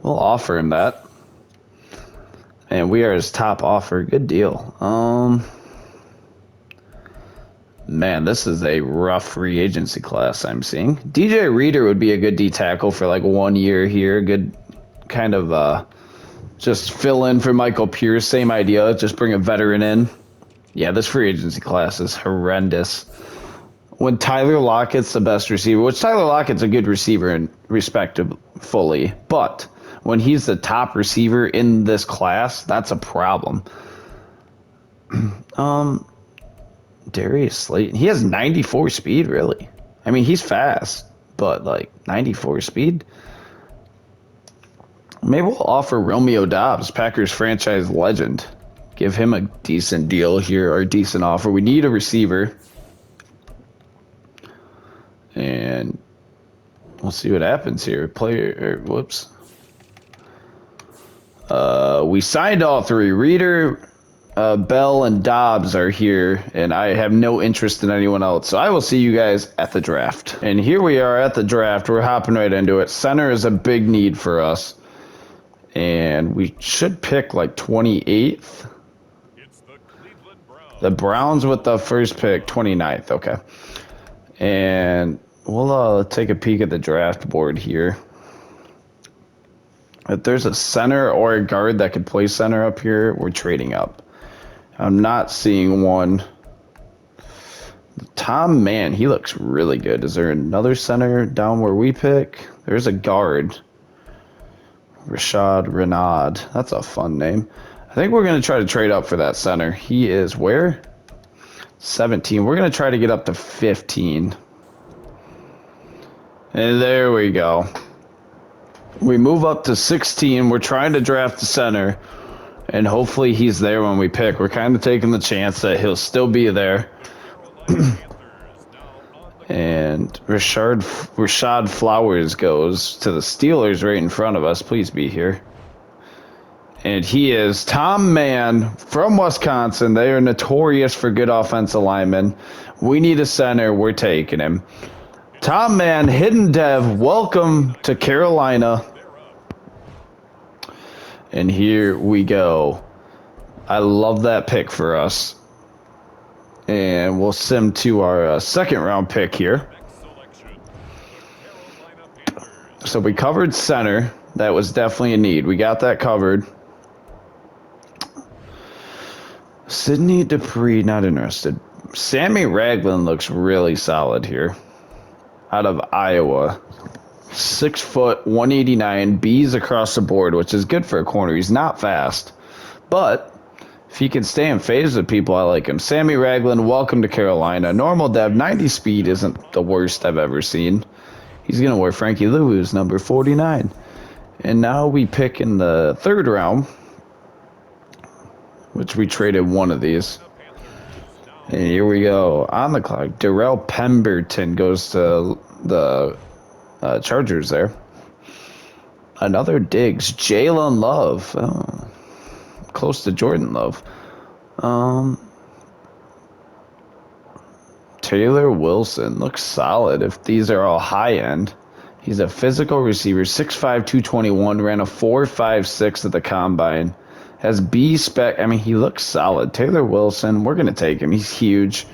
A: We'll offer him that. And we are his top offer. Good deal. Man, this is a rough free agency class I'm seeing. DJ Reader would be a good D tackle for like 1 year here. Good kind of just fill in for Michael Pierce. Same idea. Just bring a veteran in. Yeah, this free agency class is horrendous. When Tyler Lockett's the best receiver, which Tyler Lockett's a good receiver and respected fully, but when he's the top receiver in this class, that's a problem. Darius Slayton, he has 94 speed, really. I mean, he's fast, but like 94 speed. Maybe we'll offer Romeo Doubs, Packers franchise legend. give him a decent deal here, or a decent offer. We need a receiver. And we'll see what happens here. Whoops. We signed all three. Reader, Bell, and Dobbs are here, and I have no interest in anyone else. So I will see you guys at the draft. And here we are at the draft. We're hopping right into it. Center is a big need for us. And we should pick like 28th.
B: It's the Cleveland Browns.
A: The Browns with the first pick, 29th. Okay. And we'll take a peek at the draft board here. If there's a center or a guard that could play center up here, we're trading up. I'm not seeing one. Tom Mann, he looks really good. Is there another center down where we pick? There's a guard. Rashad Renaud. That's a fun name. I think we're going to try to trade up for that center. He is where? 17. We're going to try to get up to 15. And there we go. We move up to 16. We're trying to draft the center. And hopefully he's there when we pick. We're kind of taking the chance that he'll still be there. And Rashad Flowers goes to the Steelers right in front of us. Please be here. And he is Tom Mann from Wisconsin. They are notorious for good offensive linemen. We need a center. We're taking him. Tom Mann, hidden dev, welcome to Carolina. And here we go. I love that pick for us. And we'll sim to our second round pick here. So we covered center. That was definitely a need. We got that covered. Sidney Dupree, not interested. Sammy Ragland looks really solid here. Out of Iowa. 6 foot, 189, B's across the board, which is good for a corner. He's not fast. But if he can stay in phase with people, I like him. Sammy Ragland, welcome to Carolina. Normal dev, 90 speed isn't the worst I've ever seen. He's going to wear Frankie Lou's number 49. And now we pick in the third round, which we traded one of these. And here we go. On the clock, Darrell Pemberton goes to the Chargers there. Another Diggs. Jalen Love. Oh, close to Jordan Love. Taylor Wilson looks solid if these are all high end. He's a physical receiver, 6'5", 221, ran a 4.56 at the combine. Has B spec. I mean, he looks solid. Taylor Wilson, we're going to take him. He's huge.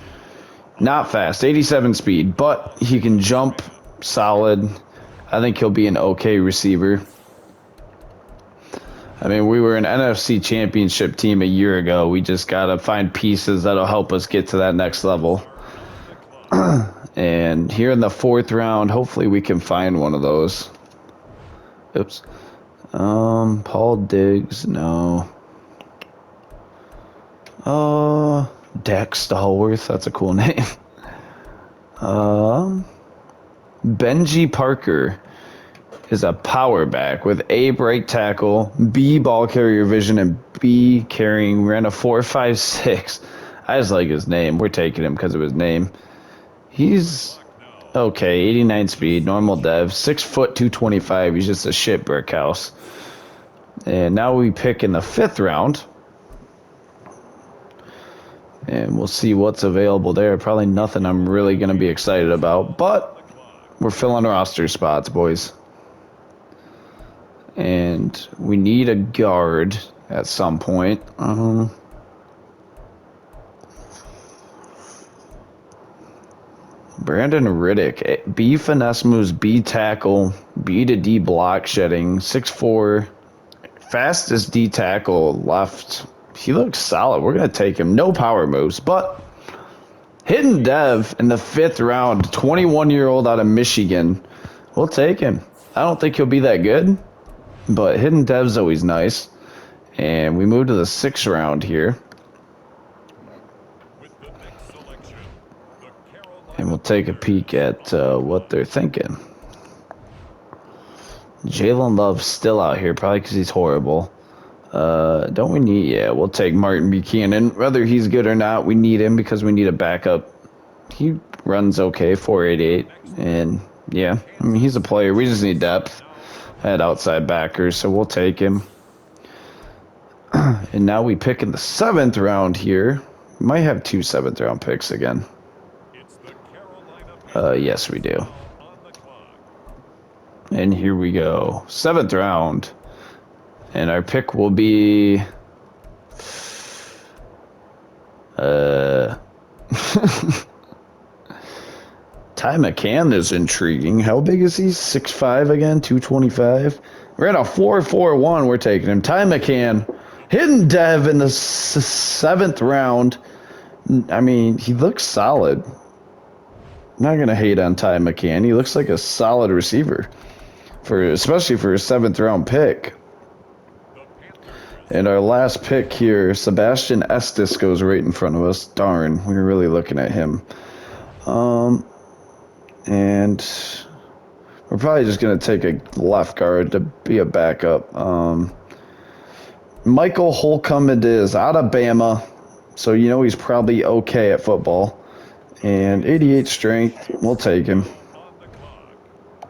A: Not fast, 87 speed, but he can jump solid. I think he'll be an okay receiver. I mean, we were an NFC championship team a year ago. We just got to find pieces that'll help us get to that next level. And here in the fourth round, hopefully we can find one of those. Oops. Paul Diggs, no. Dak Stallworth, that's a cool name. Benji Parker is a power back with A, break tackle, B, ball carrier vision, and B, carrying, ran a 4.56. I just like his name. We're taking him because of his name. He's okay, 89 speed, normal dev, 6 foot, 225. He's just a shit brick house. And now we pick in the fifth round. And we'll see what's available there. Probably nothing I'm really going to be excited about. But we're filling roster spots, boys. And we need a guard at some point. Brandon Riddick. B finesse moves, B tackle, B to D block shedding, 6'4". Fastest D tackle left. He looks solid. We're going to take him. No power moves, but hidden dev in the fifth round, 21-year-old out of Michigan. We'll take him. I don't think he'll be that good, but hidden dev's always nice. And we move to the sixth round here. And we'll take a peek at what they're thinking. Jalen Love's still out here, probably because he's horrible. Don't we need? Yeah, we'll take Martin Buchanan. Whether he's good or not, we need him because we need a backup. He runs okay, 488, and yeah, I mean he's a player. We just need depth at outside backers, so we'll take him. And now we pick in the 7th round here. We might have 2 7th-round picks again. Yes, we do. And here we go, 7th round, and our pick will be. Ty McCann is intriguing. How big is he? 6'5" again, 225. We're at a 4.41. We're taking him. Ty McCann, hidden dev in the 7th round. I mean, he looks solid. I'm not gonna hate on Ty McCann. He looks like a solid receiver, especially for a 7th-round pick. And our last pick here, Sebastian Estes goes right in front of us. Darn, we were really looking at him. And we're probably just going to take a left guard to be a backup. Michael Holcomb it is, out of Bama. So you know he's probably okay at football. And 88 strength, we'll take him.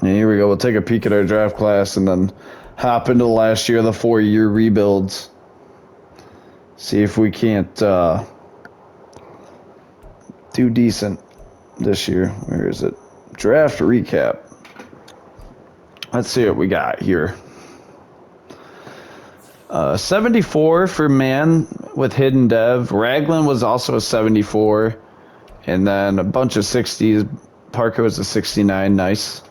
A: And here we go, we'll take a peek at our draft class and then hop into the last year of the 4-year rebuilds. See if we can't do decent this year. Where is it? Draft recap. Let's see what we got here. 74 for man with hidden dev. Raglan was also a 74. And then a bunch of 60s. Parker was a 69. Nice.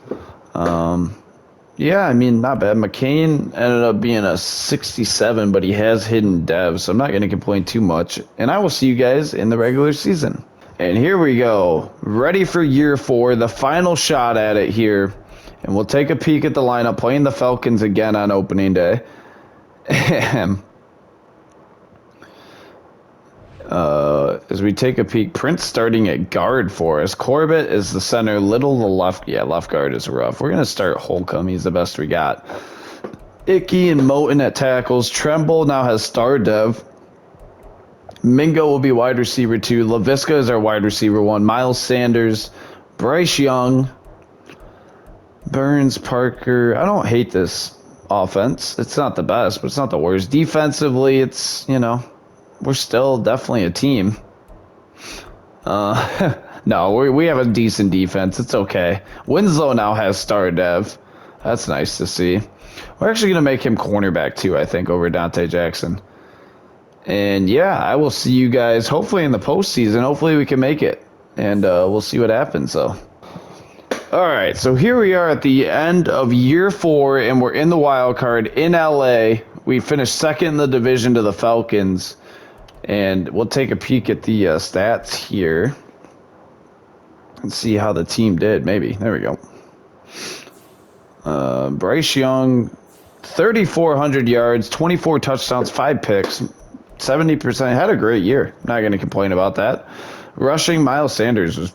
A: Yeah, I mean, not bad. McCain ended up being a 67, but he has hidden dev, so I'm not going to complain too much. And I will see you guys in the regular season. And here we go. Ready for year 4, the final shot at it here. And we'll take a peek at the lineup, playing the Falcons again on opening day. As we take a peek, Prince starting at guard for us. Corbett is the center, Little the left. Yeah, left guard is rough. We're going to start Holcomb. He's the best we got. Icky and Moten at tackles. Tremble now has star dev. Mingo will be wide receiver 2. LaVisca is our wide receiver 1. Miles Sanders. Bryce Young. Burns, Parker. I don't hate this offense. It's not the best, but it's not the worst. Defensively, it's, you know, we're still definitely a team. No, we have a decent defense. It's okay. Winslow now has star dev. That's nice to see. We're actually going to make him cornerback too, I think, over Dante Jackson. And yeah, I will see you guys hopefully in the postseason. Hopefully we can make it. And we'll see what happens, though. All right, so here we are at the end of year 4, and we're in the wild card in LA. We finished 2nd in the division to the Falcons. And we'll take a peek at the stats here and see how the team did, maybe. There we go. Bryce Young, 3,400 yards, 24 touchdowns, 5 picks, 70%. Had a great year. Not going to complain about that. Rushing, Miles Sanders was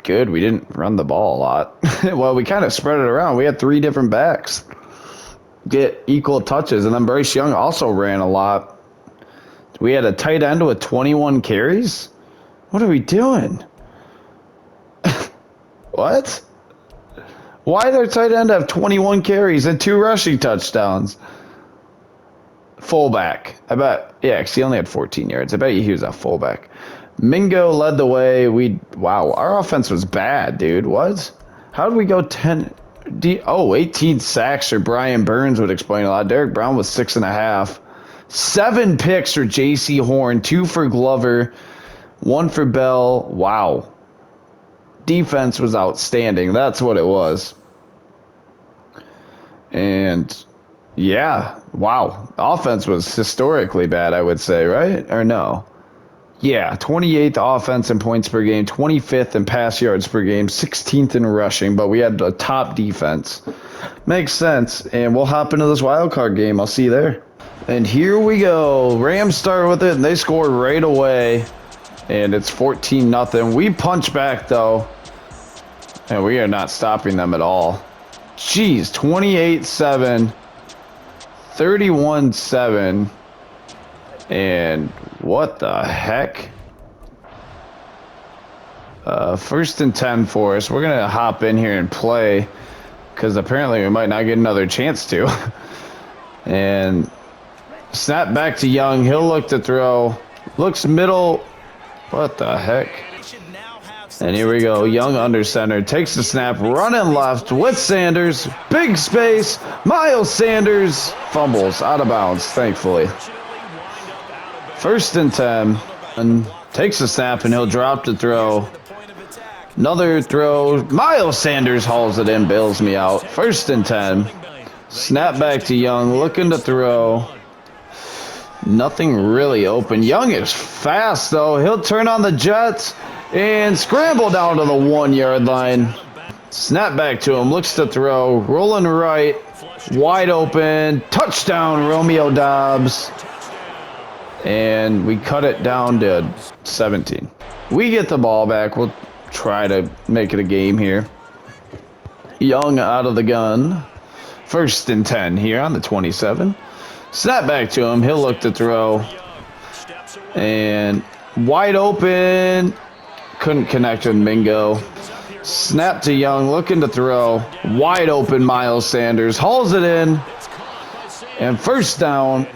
A: good. We didn't run the ball a lot. Well, we kind of spread it around. We had 3 different backs get equal touches. And then Bryce Young also ran a lot. We had a tight end with 21 carries? What are we doing? What? Why did our tight end have 21 carries and 2 rushing touchdowns? Fullback. I bet. Yeah, because he only had 14 yards. I bet you he was a fullback. Mingo led the way. Wow, our offense was bad, dude. What? How did we go 18 sacks for Brian Burns would explain a lot. Derek Brown was 6.5. 7 picks for J.C. Horn, 2 for Glover, 1 for Bell. Wow. Defense was outstanding. That's what it was. And, yeah, wow. Offense was historically bad, I would say, right? Or no? Yeah, 28th offense in points per game, 25th in pass yards per game, 16th in rushing, but we had a top defense. Makes sense. And we'll hop into this wild card game. I'll see you there. And here we go. Rams start with it, and they score right away. And it's 14-0. We punch back, though. And we are not stopping them at all. Jeez, 28-7. 31-7. And what the heck? First and 10 for us. We're going to hop in here and play because apparently we might not get another chance to. And snap back to Young. He'll look to throw. Looks middle. What the heck? And here we go. Young under center. Takes the snap. Running left with Sanders. Big space. Miles Sanders fumbles out of bounds, thankfully. First and 10. And takes the snap and he'll drop to throw. Another throw. Miles Sanders hauls it in. Bails me out. First and 10. Snap back to Young. Looking to throw. Nothing really open. Young is fast, though. He'll turn on the jets and scramble down to the 1-yard line. Snap back to him. Looks to throw. Rolling right. Wide open. Touchdown, Romeo Dobbs. And we cut it down to 17. We get the ball back. We'll try to make it a game here. Young out of the gun. First and 10 here on the 27. Snap back to him. He'll look to throw. And wide open. Couldn't connect with Mingo. Snap to Young. Looking to throw. Wide open Miles Sanders. Hauls it in. And first down.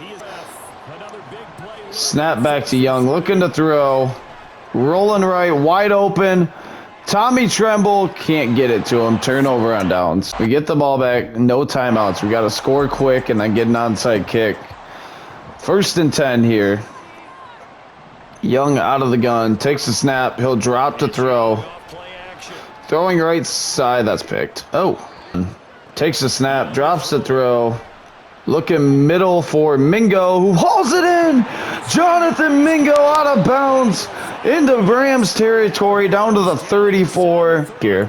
A: Snap back to Young. Looking to throw. Rolling right. Wide open. Tommy Tremble can't get it to him. Turnover on downs. We get the ball back. No timeouts. We got to score quick and then get an onside kick. First and 10 here. Young out of the gun. Takes the snap. He'll drop to throw. Throwing right side. That's picked. Oh. Takes the snap. Drops the throw. Looking middle for Mingo, who hauls it in. Jonathan Mingo out of bounds into Rams territory down to the 34. Here.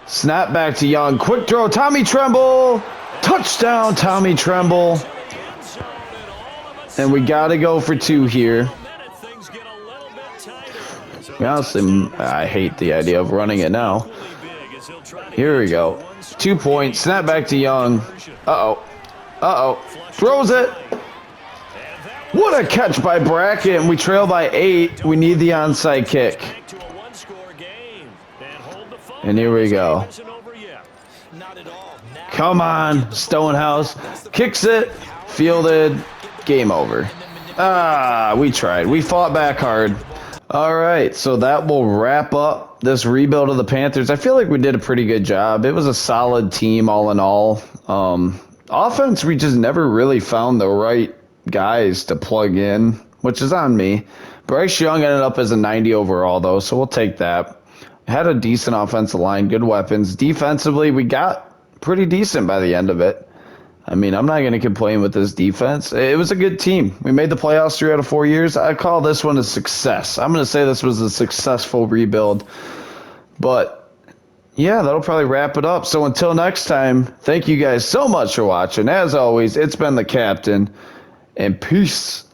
A: Snap back to Young. Quick throw. Tommy Tremble. Touchdown, Tommy Tremble. And we got to go for 2 here. Honestly, I hate the idea of running it now. Here we go. 2 points. Snap back to Young. Uh-oh. Uh-oh. Throws it. What a catch by Brackett. And we trail by 8. We need the onside kick. And here we go. Come on, Stonehouse. Kicks it. Fielded. Game over. We tried. We fought back hard. All right, so that will wrap up this rebuild of the Panthers. I feel like we did a pretty good job. It was a solid team all in all. Offense, we just never really found the right guys to plug in, which is on me. Bryce Young ended up as a 90 overall, though, so we'll take that. Had a decent offensive line, good weapons. Defensively, we got pretty decent by the end of it. I mean, I'm not going to complain with this defense. It was a good team. We made the playoffs 3 out of 4 years. I call this one a success. I'm going to say this was a successful rebuild. But yeah, that'll probably wrap it up. So until next time, thank you guys so much for watching. As always, it's been the Captain, and peace.